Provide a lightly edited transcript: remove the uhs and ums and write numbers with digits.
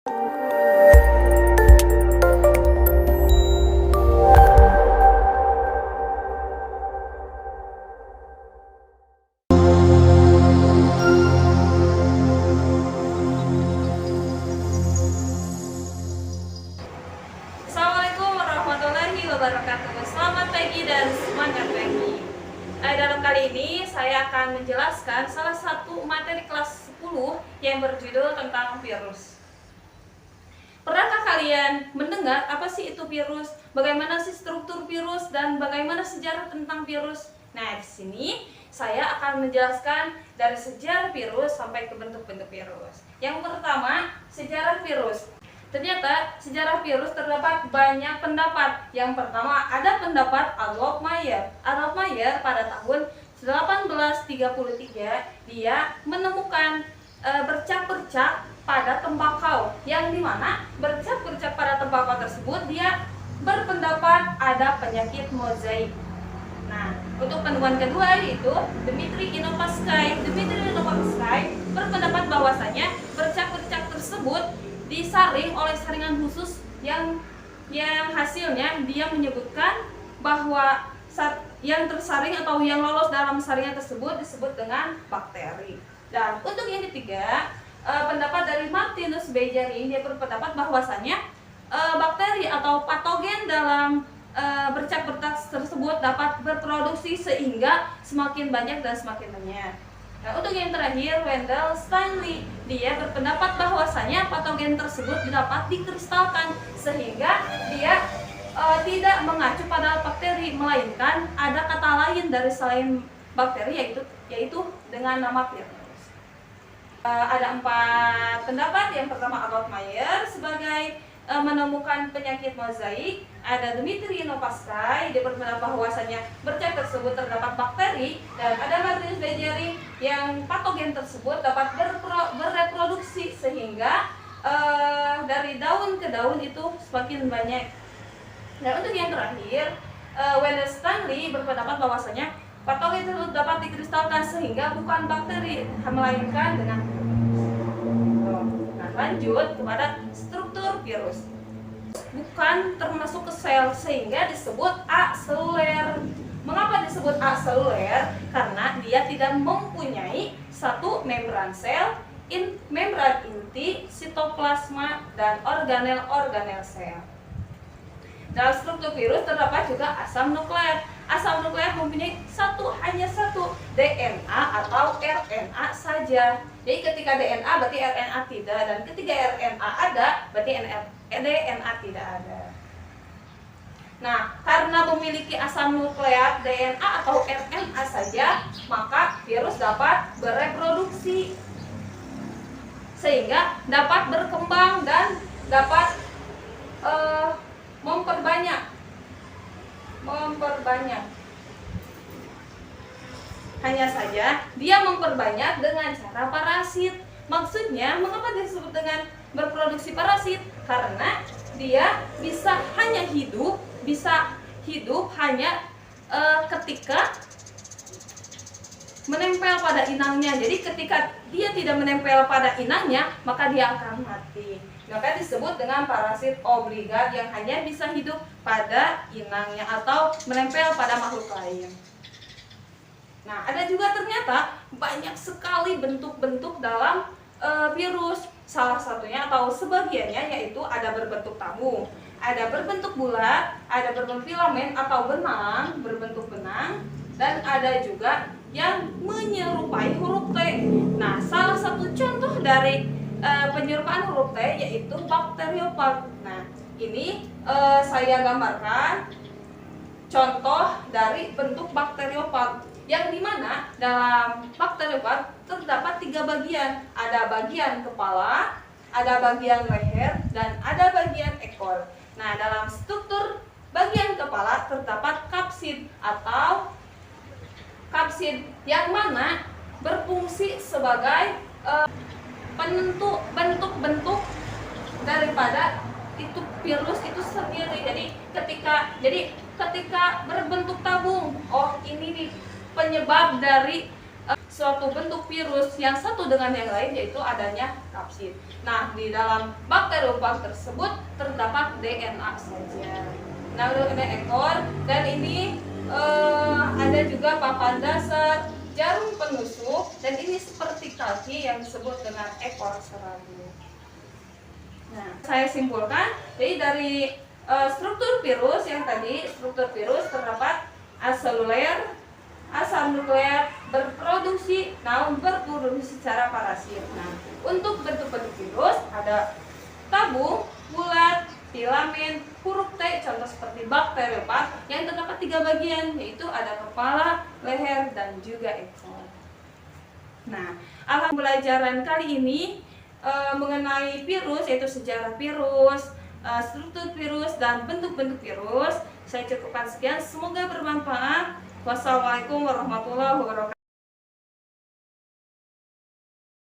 Assalamualaikum warahmatullahi wabarakatuh. Selamat pagi dan semangat pagi. Dalam kali ini saya akan menjelaskan salah satu materi kelas 10 yang berjudul tentang virus. Pernahkah kalian mendengar apa sih itu virus? Bagaimana sih struktur virus dan bagaimana sejarah tentang virus? Nah, di sini saya akan menjelaskan dari sejarah virus sampai ke bentuk-bentuk virus. Yang pertama, sejarah virus. Ternyata sejarah virus terdapat banyak pendapat. Yang pertama ada pendapat Adolf Meyer. Adolf Meyer pada tahun 1833 dia menemukan bercak-bercak pada tembakau, yang dimana bercak-bercak pada tembakau tersebut dia berpendapat ada penyakit mozaik. Nah, untuk penemuan kedua yaitu Dmitri Inopaskay. Dmitri Inopaskay berpendapat bahwasanya bercak-bercak tersebut disaring oleh saringan khusus yang hasilnya dia menyebutkan bahwa yang tersaring atau yang lolos dalam saringan tersebut disebut dengan bakteri. Dan untuk yang ketiga, pendapat dari Martinus Beijering, dia berpendapat bahwasanya bakteri atau patogen dalam bercak-bercak tersebut dapat berproduksi sehingga semakin banyak dan semakin banyak. Nah, untuk yang terakhir, Wendell Stanley, dia berpendapat bahwasanya patogen tersebut dapat dikristalkan sehingga dia tidak mengacu pada bakteri, melainkan ada kata lain dari selain bakteri yaitu dengan nama virus. Ada 4 pendapat. Yang pertama Adolf Meyer sebagai menemukan penyakit mozaik. Ada Dmitri Inopaskay, dia berpendapat bahwasanya bercak tersebut terdapat bakteri, dan ada Martinus Beijering yang patogen tersebut dapat bereproduksi sehingga dari daun ke daun itu semakin banyak. Dan untuk yang terakhir, Wendell Stanley berpendapat bahwasanya patogen tersebut dapat dikristalkan sehingga bukan bakteri melainkan dengan lanjut kepada struktur virus. Bukan termasuk ke sel sehingga disebut aseluler. Mengapa disebut aseluler? Karena dia tidak mempunyai satu membran sel, membran inti, sitoplasma, dan organel-organel sel. Dalam struktur virus terdapat juga asam nukleat. Asam nukleat mempunyai hanya satu DNA atau RNA saja. Jadi ketika DNA berarti RNA tidak, dan ketika RNA ada berarti DNA tidak ada. Nah, karena memiliki asam nukleat, DNA atau RNA saja, maka virus dapat bereproduksi sehingga dapat berkembang dan dapat memperbanyak. Hanya saja dia memperbanyak dengan cara parasit. Maksudnya, mengapa disebut dengan berproduksi parasit? Karena dia bisa hidup hanya ketika menempel pada inangnya. Jadi ketika dia tidak menempel pada inangnya, maka dia akan mati. Maka disebut dengan parasit obligat yang hanya bisa hidup pada inangnya atau menempel pada makhluk lain. Nah, ada juga ternyata banyak sekali bentuk-bentuk dalam virus. Salah satunya atau sebagiannya yaitu ada berbentuk tabung, ada berbentuk bulat, ada berbentuk filamen atau berbentuk benang, dan ada juga yang menyerupai huruf T. Nah, salah satu contoh dari penyerupaan huruf T yaitu bakteriofag. Nah, ini saya gambarkan contoh dari bentuk bakteriofag, yang dimana dalam bakteriofag terdapat 3 bagian. Ada bagian kepala, ada bagian leher, dan ada bagian ekor. Nah, dalam struktur bagian kepala terdapat kapsid yang mana berfungsi sebagai penentu bentuk-bentuk daripada itu virus itu sendiri. Jadi ketika berbentuk tabung, oh ini nih penyebab dari suatu bentuk virus yang satu dengan yang lain, yaitu adanya kapsid. Nah, di dalam bakteriofag tersebut terdapat DNA saja. Nah, ini ekor, dan ini ada juga papan dasar, jarum penusuk, dan ini seperti kaki yang disebut dengan ekor serabut. Nah, saya simpulkan, jadi dari struktur virus yang tadi, struktur virus terdapat aseluler, asam nukleat, berproduksi, namun berproduksi secara parasit. Nah, untuk bentuk-bentuk virus ada tabung, bulat, filamen, huruf T, contoh seperti bakteriofag yang terdapat 3 bagian, yaitu ada kepala, leher, dan juga ekor. Nah, alhamdulillah pembelajaran kali ini mengenai virus, yaitu sejarah virus, struktur virus, dan bentuk-bentuk virus. Saya cukupkan sekian, semoga bermanfaat. Wassalamualaikum warahmatullahi wabarakatuh.